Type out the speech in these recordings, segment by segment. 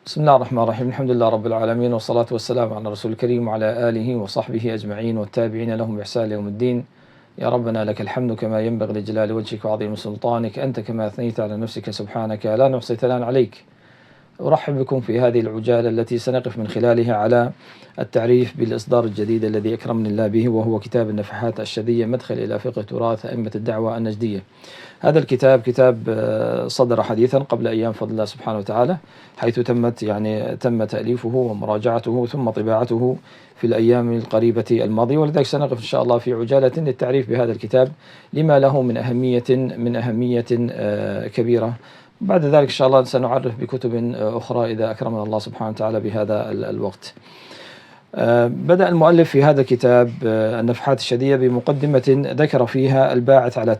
بسم الله الرحمن الرحيم. الحمد لله رب العالمين، والصلاة والسلام على رسول الكريم وعلى آله وصحبه أجمعين والتابعين لهم بإحسان يوم الدين. يا ربنا لك الحمد كما ينبغي لجلال وجهك وعظيم سلطانك، أنت كما أثنيت على نفسك سبحانك لا نحصي ثناء عليك. أرحب بكم في هذه العجالة التي سنقف من خلالها على التعريف بالإصدار الجديد الذي أكرمني الله به، وهو كتاب النفحات الشذية، مدخل إلى فقه تراث أئمة الدعوة النجدية. هذا الكتاب كتاب صدر حديثا قبل أيام فضل الله سبحانه وتعالى، حيث تم تأليفه ومراجعته ثم طباعته في الأيام القريبة الماضية، ولذلك سنقف إن شاء الله في عجالة للتعريف بهذا الكتاب لما له من أهمية كبيرة. بعد ذلك إن شاء الله سنعرف بكتب أخرى إذا أكرمنا الله سبحانه وتعالى بهذا الوقت. بدأ المؤلف في هذا الكتاب النفحات الشذية بمقدمة ذكر فيها الباعث على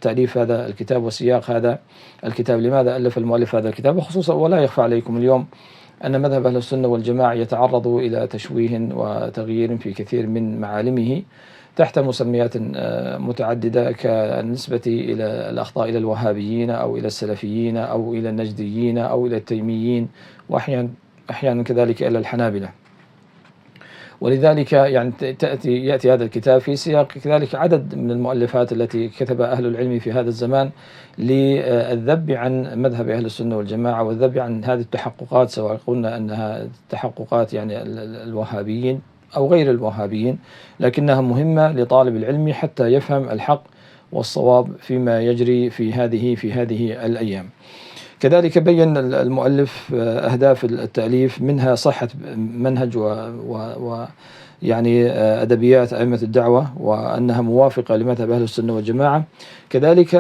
تأليف هذا الكتاب وسياق هذا الكتاب، لماذا ألف المؤلف هذا الكتاب، وخصوصا ولا يخفى عليكم اليوم أن مذهب أهل السنة والجماعة يتعرض إلى تشويه وتغيير في كثير من معالمه تحت مسميات متعددة، كالنسبة إلى الأخطاء إلى الوهابيين أو إلى السلفيين أو إلى النجديين أو إلى التيميين، وأحيانا كذلك إلى الحنابلة. ولذلك يأتي هذا الكتاب في سياق كذلك عدد من المؤلفات التي كتبها أهل العلم في هذا الزمان للذب عن مذهب أهل السنة والجماعة والذب عن هذه التحققات، سواء قلنا أنها تحققات الوهابيين أو غير الوهابيين، لكنها مهمة لطالب العلم حتى يفهم الحق والصواب فيما يجري في هذه الأيام. كذلك بين المؤلف أهداف التأليف، منها صحة منهج أدبيات أئمة الدعوة، وأنها موافقة لمذهب أهل السنة والجماعة. كذلك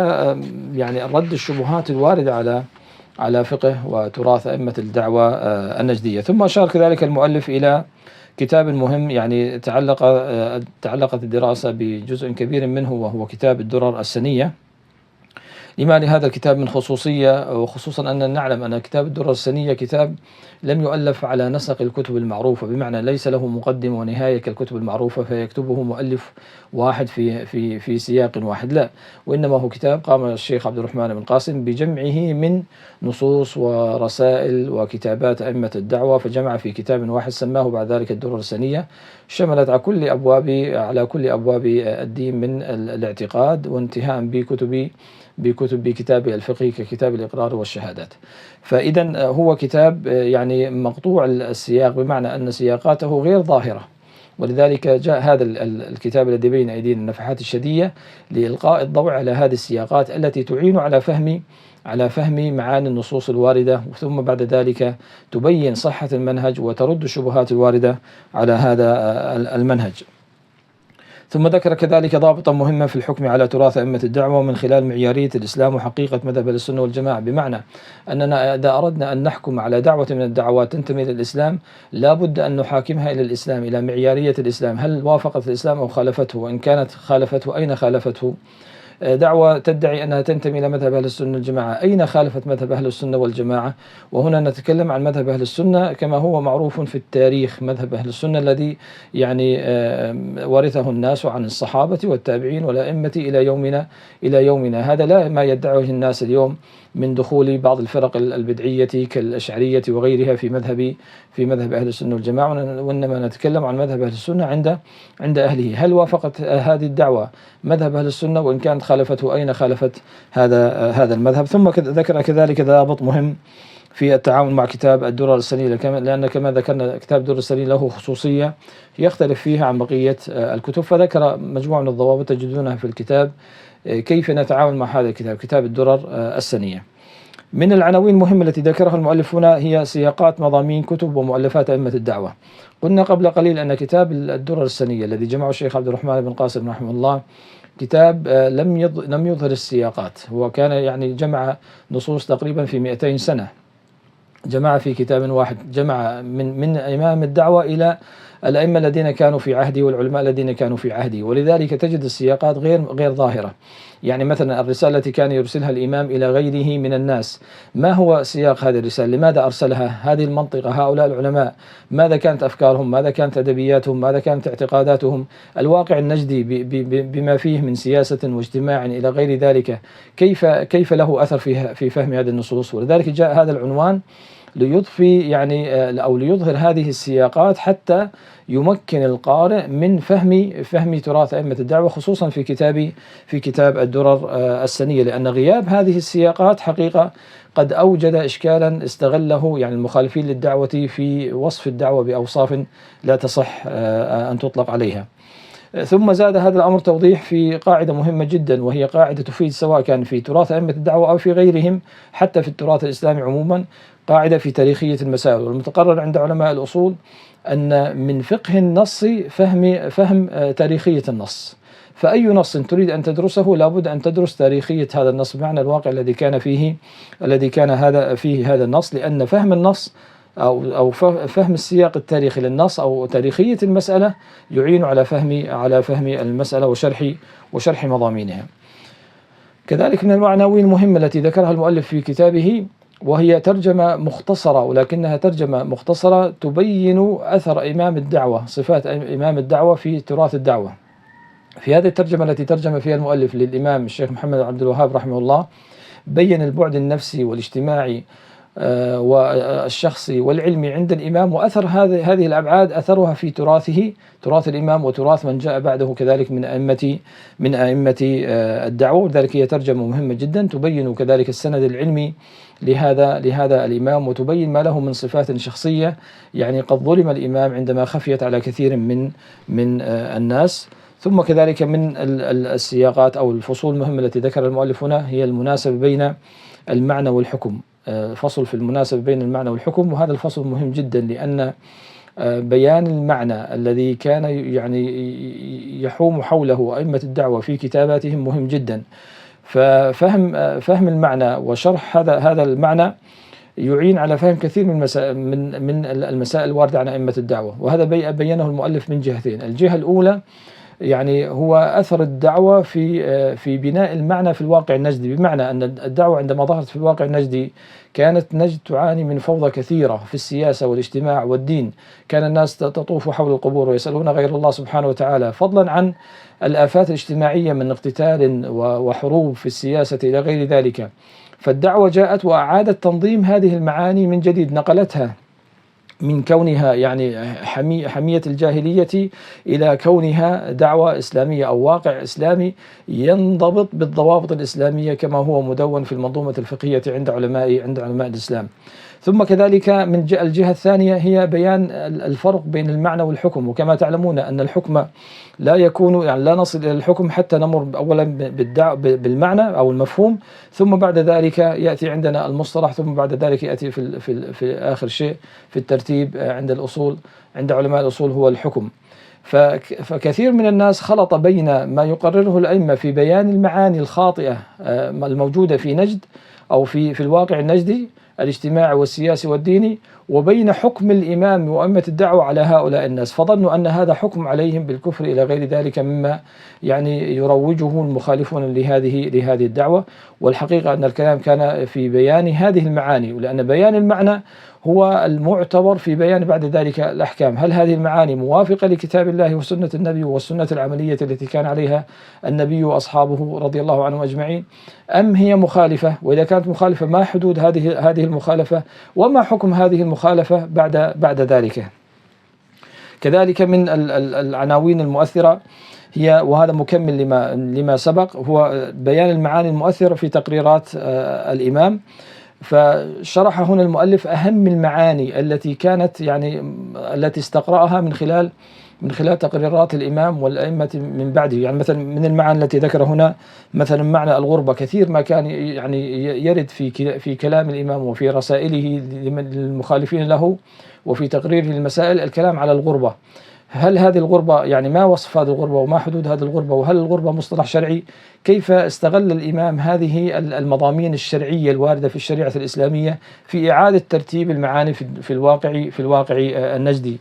رد الشبهات الواردة على فقه وتراث أئمة الدعوة النجدية. ثم أشار كذلك المؤلف إلى كتاب مهم تعلقت الدراسة بجزء كبير منه، وهو كتاب الدرر السنية. لما لهذا الكتاب من خصوصية، وخصوصا أن نعلم أن كتاب الدرر السنية كتاب لم يؤلف على نسق الكتب المعروفة، بمعنى ليس له مقدمة ونهاية كالكتب المعروفة فيكتبه مؤلف واحد في سياق واحد، لا، وإنما هو كتاب قام الشيخ عبد الرحمن بن قاسم بجمعه من نصوص ورسائل وكتابات أئمة الدعوة، فجمع في كتاب واحد سماه بعد ذلك الدرر السنية، شملت على كل أبواب الدين من الاعتقاد، وانتهاء بكتب كتاب الفقه ككتاب الإقرار والشهادات. فإذا هو كتاب مقطوع السياق، بمعنى أن سياقاته غير ظاهرة، ولذلك جاء هذا الكتاب الذي بين أيدينا النفحات الشذية لإلقاء الضوء على هذه السياقات التي تعين على فهم معاني النصوص الواردة، ثم بعد ذلك تبين صحة المنهج وترد الشبهات الواردة على هذا المنهج. ثم ذكر كذلك ضابطا مهما في الحكم على تراث أئمة الدعوة من خلال معيارية الإسلام وحقيقة مذهب السنة والجماعة، بمعنى أننا إذا أردنا أن نحكم على دعوة من الدعوات تنتمي إلى الإسلام لا بد أن نحاكمها إلى الإسلام، إلى معيارية الإسلام، هل وافقت الإسلام أو خالفته، وإن كانت خالفته أين خالفته. دعوة تدعي أنها تنتمي إلى مذهب أهل السنة والجماعة، أين خالفت مذهب أهل السنة والجماعة؟ وهنا نتكلم عن مذهب أهل السنة كما هو معروف في التاريخ، مذهب أهل السنة الذي ورثه الناس عن الصحابة والتابعين والأئمة إلى يومنا هذا، لا ما يدعيه الناس اليوم من دخول بعض الفرق البدعية كالأشعرية وغيرها في مذهب أهل السنة والجماعة، وإنما نتكلم عن مذهب أهل السنة عند أهله. هل وافقت هذه الدعوة مذهب أهل السنة، وإن كانت خالفته أين خالفت هذا المذهب؟ ثم ذكر كذلك ضابط مهم في التعامل مع كتاب الدرر السنية، لأن كما ذكرنا كتاب الدرر السنية له خصوصية يختلف فيها عن بقية الكتب، فذكر مجموعة من الضوابط تجدونها في الكتاب كيف نتعامل مع هذا الكتاب، كتاب الدرر السنية. من العناوين المهمة التي ذكرها المؤلف هنا هي سياقات مضامين كتب ومؤلفات أئمة الدعوة. قلنا قبل قليل أن كتاب الدرر السنية الذي جمعه الشيخ عبد الرحمن بن قاسم رحمه الله كتاب لم يظهر السياقات، هو كان جمع نصوص تقريبا في 200 سنة، جمع في كتاب واحد، جمع من إمام الدعوة إلى الأئمة الذين كانوا في عهده والعلماء الذين كانوا في عهده، ولذلك تجد السياقات غير ظاهرة. يعني مثلا الرسالة التي كان يرسلها الإمام إلى غيره من الناس، ما هو سياق هذه الرسالة؟ لماذا أرسلها؟ هذه المنطقة، هؤلاء العلماء ماذا كانت أفكارهم؟ ماذا كانت أدبياتهم؟ ماذا كانت اعتقاداتهم؟ الواقع النجدي بما فيه من سياسة واجتماع إلى غير ذلك، كيف له أثر في فهم هذه النصوص؟ ولذلك جاء هذا العنوان ليضفي يعني أو ليظهر هذه السياقات حتى يمكن القارئ من فهم تراث أئمة الدعوة، خصوصا في كتاب الدرر السنية، لأن غياب هذه السياقات حقيقة قد أوجد إشكالا استغله يعني المخالفين للدعوة في وصف الدعوة بأوصاف لا تصح أن تطلق عليها. ثم زاد هذا الأمر توضيح في قاعدة مهمة جدا، وهي قاعدة تفيد سواء كان في تراث أئمة الدعوة أو في غيرهم، حتى في التراث الإسلامي عموما، قاعدة في تاريخية المسائل. والمتقرر عند علماء الأصول أن من فقه النص فهم تاريخية النص، فأي نص تريد أن تدرسه لابد أن تدرس تاريخية هذا النص بمعنى الواقع الذي كان هذا النص، لأن فهم النص أو فهم السياق التاريخي للنص أو تاريخية المسألة يعين على فهم المسألة وشرح مضامينها. كذلك من المعناوين المهمة التي ذكرها المؤلف في كتابه، وهي ترجمة مختصرة، ولكنها ترجمة مختصرة تبين أثر إمام الدعوة، صفات إمام الدعوة في تراث الدعوة. في هذه الترجمة التي ترجم فيها المؤلف للإمام الشيخ محمد عبد الوهاب رحمه الله، بين البعد النفسي والاجتماعي والشخصي والعلمي عند الإمام، وأثر هذه الأبعاد أثرها في تراث الإمام وتراث من جاء بعده كذلك من أئمة الدعوة. وذلك هي ترجمة مهمة جدا تبين كذلك السند العلمي لهذا الإمام، وتبين ما له من صفات شخصية يعني قد ظلم الإمام عندما خفيت على كثير من الناس. ثم كذلك من السياقات أو الفصول المهمة التي ذكر المؤلف هنا هي المناسبة بين المعنى والحكم، فصل في المناسبة بين المعنى والحكم، وهذا الفصل مهم جدا لأن بيان المعنى الذي كان يعني يحوم حوله أئمة الدعوة في كتاباتهم مهم جدا. ففهم المعنى وشرح هذا المعنى يعين على فهم كثير من المسائل الواردة عن أئمة الدعوة، وهذا بينه المؤلف من جهتين. الجهة الأولى يعني هو أثر الدعوة في بناء المعنى في الواقع النجدي، بمعنى أن الدعوة عندما ظهرت في الواقع النجدي كانت نجد تعاني من فوضى كثيرة في السياسة والاجتماع والدين، كان الناس تطوف حول القبور ويسألون غير الله سبحانه وتعالى، فضلا عن الآفات الاجتماعية من اقتتال وحروب في السياسة إلى غير ذلك. فالدعوة جاءت وأعادت تنظيم هذه المعاني من جديد، نقلتها من كونها يعني حمية الجاهلية إلى كونها دعوة إسلامية أو واقع إسلامي ينضبط بالضوابط الإسلامية كما هو مدون في المنظومة الفقهية عند علماء الإسلام. ثم كذلك من الجهة الثانية هي بيان الفرق بين المعنى والحكم، وكما تعلمون أن الحكم لا يكون يعني لا نصل إلى الحكم حتى نمر أولا بالمعنى أو المفهوم، ثم بعد ذلك يأتي عندنا المصطلح، ثم بعد ذلك يأتي في آخر شيء في الترتيب عند علماء الأصول هو الحكم. فكثير من الناس خلط بين ما يقرره الأئمة في بيان المعاني الخاطئة الموجودة في نجد أو في الواقع النجدي الاجتماعي والسياسي والديني، وبين حكم الإمام وأئمة الدعوة على هؤلاء الناس، فظنوا أن هذا حكم عليهم بالكفر إلى غير ذلك مما يعني يروجه المخالفون لهذه الدعوة. والحقيقة أن الكلام كان في بيان هذه المعاني، ولأن بيان المعنى هو المعتبر في بيان بعد ذلك الأحكام. هل هذه المعاني موافقة لكتاب الله وسنة النبي والسنة العملية التي كان عليها النبي وأصحابه رضي الله عنهم أجمعين، أم هي مخالفة؟ وإذا كانت مخالفة ما حدود هذه المخالفة، وما حكم هذه المخالفة بعد ذلك؟ كذلك من العناوين المؤثرة هي، وهذا مكمل لما سبق، هو بيان المعاني المؤثرة في تقريرات الإمام. فشرح هنا المؤلف أهم المعاني التي كانت يعني التي استقرأها من خلال تقريرات الإمام والأئمة من بعده. يعني مثلا من المعاني التي ذكر هنا مثلا معنى الغربة، كثير ما كان يعني يرد في كلام الإمام وفي رسائله للمخالفين له وفي تقريره المسائل الكلام على الغربة. هل هذه الغربة يعني ما وصف هذه الغربة وما حدود هذه الغربة، وهل الغربة مصطلح شرعي؟ كيف استغل الإمام هذه المضامين الشرعية الواردة في الشريعة الإسلامية في إعادة ترتيب المعاني في الواقع النجدي؟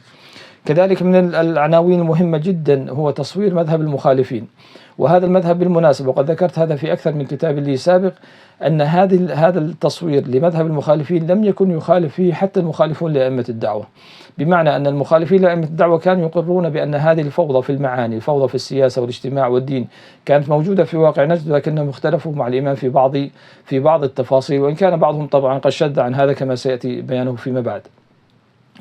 كذلك من العناوين المهمة جدا هو تصوير مذهب المخالفين. وهذا المذهب بالمناسبة، وقد ذكرت هذا في أكثر من كتاب لي سابق، أن هذا التصوير لمذهب المخالفين لم يكن يخالف فيه حتى المخالفون لأئمة الدعوة، بمعنى أن المخالفين لأئمة الدعوة كانوا يقرون بأن هذه الفوضى في المعاني، الفوضى في السياسة والاجتماع والدين، كانت موجودة في واقع نجد، لكنهم اختلفوا مع الإمام في بعض التفاصيل، وإن كان بعضهم طبعا قد شد عن هذا كما سيأتي بيانه فيما بعد.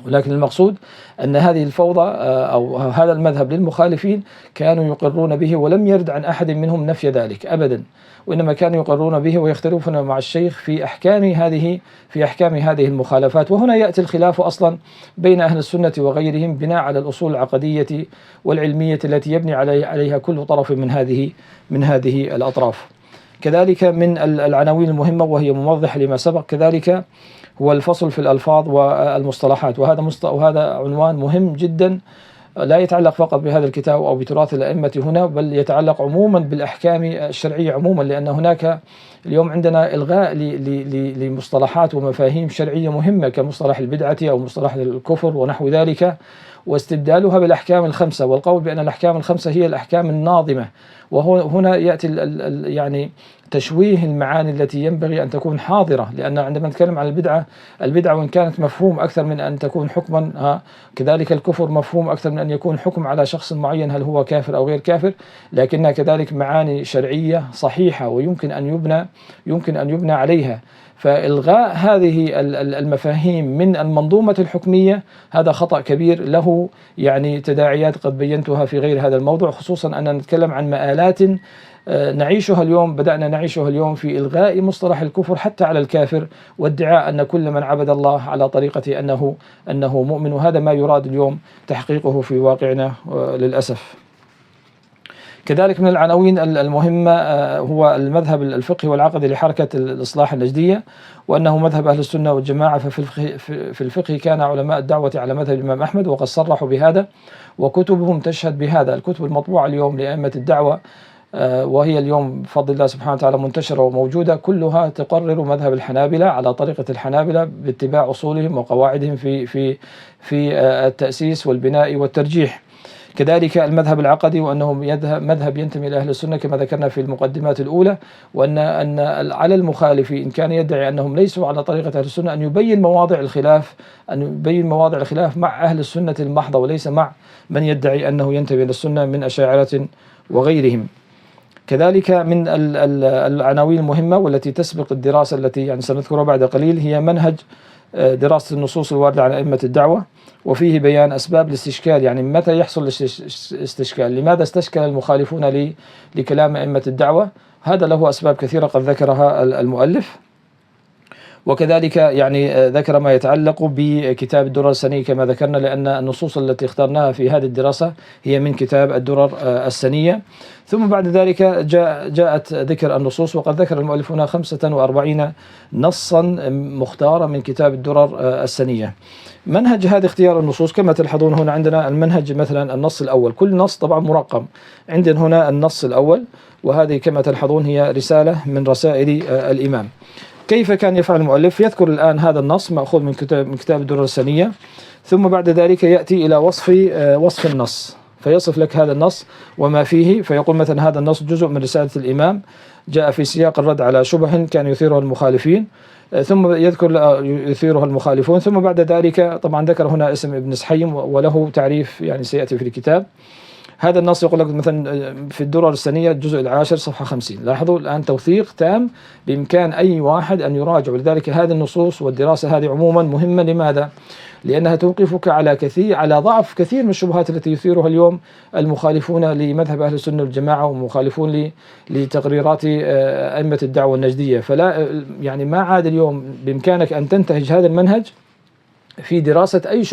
ولكن المقصود أن هذه الفوضى أو هذا المذهب للمخالفين كانوا يقرون به، ولم يرد عن أحد منهم نفي ذلك أبدا، وإنما كانوا يقرون به ويختلفون مع الشيخ في أحكام هذه المخالفات. وهنا يأتي الخلاف أصلا بين أهل السنة وغيرهم بناء على الأصول العقدية والعلمية التي يبني عليها كل طرف من هذه الأطراف. كذلك من العناوين المهمة وهي موضحة لما سبق كذلك هو الفصل في الألفاظ والمصطلحات، وهذا عنوان مهم جدا، لا يتعلق فقط بهذا الكتاب أو بتراث الأئمة هنا، بل يتعلق عموما بالأحكام الشرعية عموما، لأن هناك اليوم عندنا إلغاء لمصطلحات ومفاهيم شرعية مهمة كمصطلح البدعة أو مصطلح الكفر ونحو ذلك، واستبدالها بالأحكام الخمسة، والقول بأن الأحكام الخمسة هي الأحكام الناظمة. وهنا يأتي يعني تشويه المعاني التي ينبغي أن تكون حاضرة، لأن عندما نتكلم عن البدعة وإن كانت مفهوم أكثر من أن تكون حكما، كذلك الكفر مفهوم أكثر من أن يكون حكم على شخص معين هل هو كافر أو غير كافر، لكنها كذلك معاني شرعية صحيحة ويمكن أن يبنى عليها. فإلغاء هذه المفاهيم من المنظومة الحكمية هذا خطأ كبير له يعني تداعيات قد بينتها في غير هذا الموضوع، خصوصا أننا نتكلم عن مآلات بدأنا نعيشها اليوم في إلغاء مصطلح الكفر حتى على الكافر، وادعاء أن كل من عبد الله على طريقة أنه مؤمن، وهذا ما يراد اليوم تحقيقه في واقعنا للأسف. كذلك من العناوين المهمة هو المذهب الفقهي والعقدي لحركة الإصلاح النجدية، وأنه مذهب أهل السنة والجماعة. في الفقه كان علماء الدعوة على مذهب الإمام أحمد، وقد صرحوا بهذا وكتبهم تشهد بهذا. الكتب المطبوعة اليوم لأئمة الدعوة وهي اليوم بفضل الله سبحانه وتعالى منتشرة وموجودة، كلها تقرر مذهب الحنابلة على طريقة الحنابلة باتباع أصولهم وقواعدهم في التأسيس والبناء والترجيح. كذلك المذهب العقدي، وأنه مذهب ينتمي إلى أهل السنة كما ذكرنا في المقدمات الأولى، وأن على المخالف إن كان يدعي أنهم ليسوا على طريقة أهل السنة أن يبين مواضع الخلاف مع أهل السنة المحضة، وليس مع من يدعي أنه ينتمي إلى السنة من أشاعرة وغيرهم. كذلك من العناوين المهمة والتي تسبق الدراسة التي يعني سنذكرها بعد قليل هي منهج دراسة النصوص الواردة عن أئمة الدعوة، وفيه بيان أسباب الاستشكال، يعني متى يحصل الاستشكال، لماذا استشكل المخالفون لكلام أئمة الدعوة. هذا له أسباب كثيرة قد ذكرها المؤلف. وكذلك يعني ذكر ما يتعلق بكتاب الدرر السنية كما ذكرنا، لأن النصوص التي اخترناها في هذه الدراسة هي من كتاب الدرر السنية. ثم بعد ذلك جاءت ذكر النصوص، وقد ذكر المؤلف هنا 45 نصا مختارا من كتاب الدرر السنية. منهج هذا اختيار النصوص كما تلاحظون هنا عندنا المنهج، مثلا النص الأول، كل نص طبعا مرقم، عندنا هنا النص الأول، وهذه كما تلاحظون هي رسالة من رسائل الإمام. كيف كان يفعل المؤلف؟ يذكر الآن هذا النص مأخوذ من كتاب الدرر السنية، ثم بعد ذلك يأتي إلى وصف النص، فيصف لك هذا النص وما فيه، فيقول مثلا هذا النص جزء من رسالة الإمام جاء في سياق الرد على شبه كان يثيرها المخالفين، ثم يذكر يثيرها المخالفون، ثم بعد ذلك طبعا ذكر هنا اسم ابن سحيم وله تعريف يعني سيأتي في الكتاب. هذا النص يقول لك مثلا في الدرر السنية الجزء 10 صفحة 50. لاحظوا الآن توثيق تام بإمكان أي واحد أن يراجع، ولذلك هذه النصوص والدراسة هذه عموما مهمة. لماذا؟ لأنها توقفك على ضعف كثير من الشبهات التي يثيرها اليوم المخالفون لمذهب أهل السنة والجماعة ومخالفون لتقريرات أئمة الدعوة النجدية. فلا يعني ما عاد اليوم بإمكانك أن تنتهج هذا المنهج في دراسة أي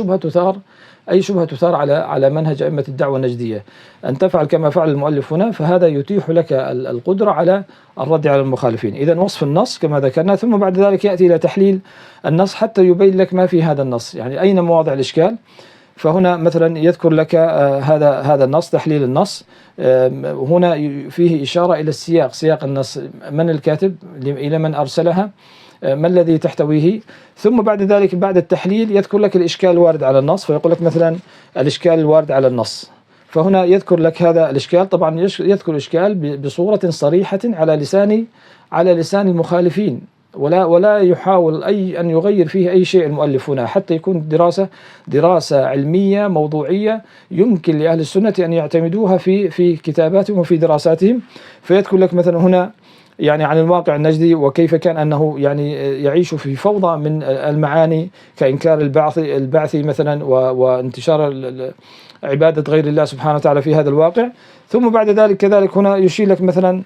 شبهة تثار على منهج أئمة الدعوة النجدية، أن تفعل كما فعل المؤلف هنا، فهذا يتيح لك القدرة على الرد على المخالفين. إذن وصف النص كما ذكرنا، ثم بعد ذلك يأتي إلى تحليل النص حتى يبين لك ما في هذا النص، يعني أين مواضع الإشكال. فهنا مثلا يذكر لك هذا النص، تحليل النص، هنا فيه إشارة إلى سياق النص، من الكاتب، إلى من أرسلها، ما الذي تحتويه. ثم بعد ذلك بعد التحليل يذكر لك الإشكال الوارد على النص، فيقول لك مثلا الإشكال الوارد على النص، فهنا يذكر لك هذا الإشكال. طبعا يذكر الإشكال بصورة صريحة على لسان المخالفين، ولا يحاول أن يغير فيه أي شيء المؤلف هنا، حتى يكون دراسة علمية موضوعية يمكن لأهل السنة أن يعتمدوها في كتاباتهم وفي دراساتهم. فيذكر لك مثلا هنا يعني عن الواقع النجدي، وكيف كان أنه يعني يعيش في فوضى من المعاني كإنكار البعث مثلا، وانتشار عبادة غير الله سبحانه وتعالى في هذا الواقع. ثم بعد ذلك كذلك هنا يشير لك مثلا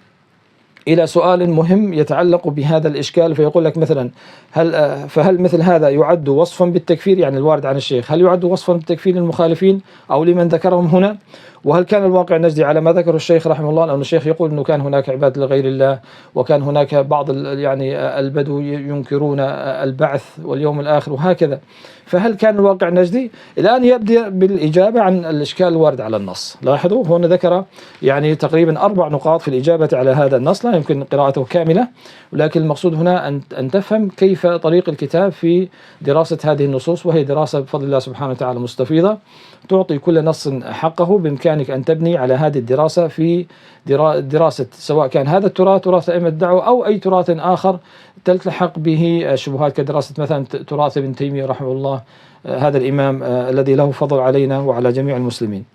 إلى سؤال مهم يتعلق بهذا الإشكال، فيقول لك مثلا فهل مثل هذا يعد وصفا بالتكفير، يعني الوارد عن الشيخ هل يعد وصفا بالتكفير للمخالفين أو لمن ذكرهم هنا؟ وهل كان الواقع النجدي على ما ذكر الشيخ رحمه الله، أن الشيخ يقول أنه كان هناك عبادة لغير الله، وكان هناك بعض يعني البدو ينكرون البعث واليوم الآخر وهكذا، فهل كان الواقع النجدي؟ الآن يبدأ بالإجابة عن الإشكال الوارد على النص. لاحظوا هنا ذكر يعني تقريبا 4 نقاط في الإجابة على هذا النص، لا يمكن قراءته كاملة، ولكن المقصود هنا أن تفهم كيف طريق الكتاب في دراسة هذه النصوص، وهي دراسة بفضل الله سبحانه وتعالى مستفيضة تعطي كل نص حقه. بإمكانك أن تبني على هذه الدراسة في دراسة سواء كان هذا التراث تراث أئمة الدعوة أو أي تراث آخر تلتحق به شبهات، كدراسة مثلا تراث ابن تيمية رحمه الله، هذا الإمام الذي له فضل علينا وعلى جميع المسلمين.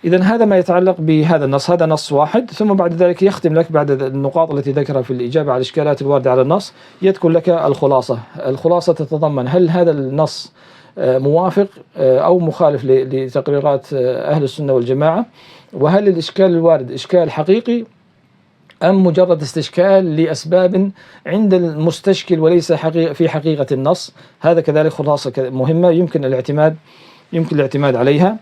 إذن هذا ما يتعلق بهذا النص، هذا نص واحد. ثم بعد ذلك يختم لك بعد النقاط التي ذكرها في الإجابة على الإشكالات الواردة على النص، يذكر لك الخلاصة تتضمن هل هذا النص موافق أو مخالف لتقريرات أهل السنة والجماعة، وهل الإشكال الوارد إشكال حقيقي أم مجرد استشكال لأسباب عند المستشكل وليس في حقيقة النص. هذا كذلك خلاصة مهمة يمكن الاعتماد عليها.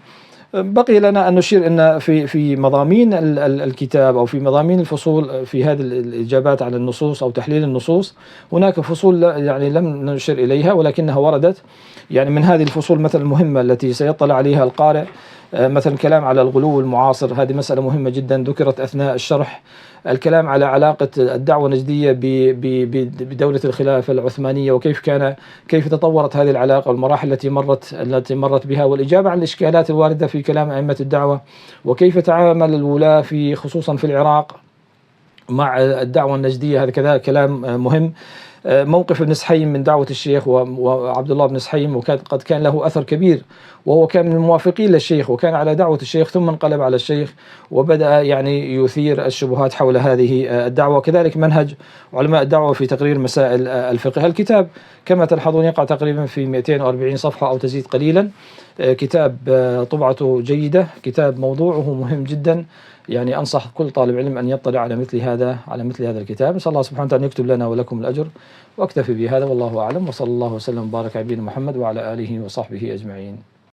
بقي لنا أن نشير أن في مضامين الكتاب أو في مضامين الفصول في هذه الإجابات على النصوص أو تحليل النصوص، هناك فصول يعني لم نشر إليها ولكنها وردت، يعني من هذه الفصول مثلا المهمة التي سيطلع عليها القارئ مثلا الكلام على الغلو المعاصر، هذه مسألة مهمة جدا ذكرت أثناء الشرح. الكلام على علاقة الدعوة النجدية بدولة الخلافة العثمانية، كيف تطورت هذه العلاقة والمراحل التي مرت بها، والإجابة عن الإشكالات الواردة في كلام أئمة الدعوة، وكيف تعامل الولاة خصوصا في العراق مع الدعوة النجدية. هذا كذا كلام مهم. موقف ابن سحيم من دعوة الشيخ وعبد الله بن سحيم، وقد كان له أثر كبير، وهو كان من الموافقين للشيخ وكان على دعوة الشيخ ثم انقلب على الشيخ وبدأ يعني يثير الشبهات حول هذه الدعوة. كذلك منهج علماء الدعوة في تقرير مسائل الفقه. الكتاب كما تلحظون يقع تقريبا في 240 صفحة أو تزيد قليلا، كتاب طبعته جيدة، كتاب موضوعه مهم جدا، يعني أنصح كل طالب علم أن يطلع على مثل هذا الكتاب. نسأل الله سبحانه وتعالى أن يكتب لنا ولكم الأجر، وأكتفي بهذا والله أعلم، وصلى الله وسلم وبارك على نبينا محمد وعلى آله وصحبه أجمعين.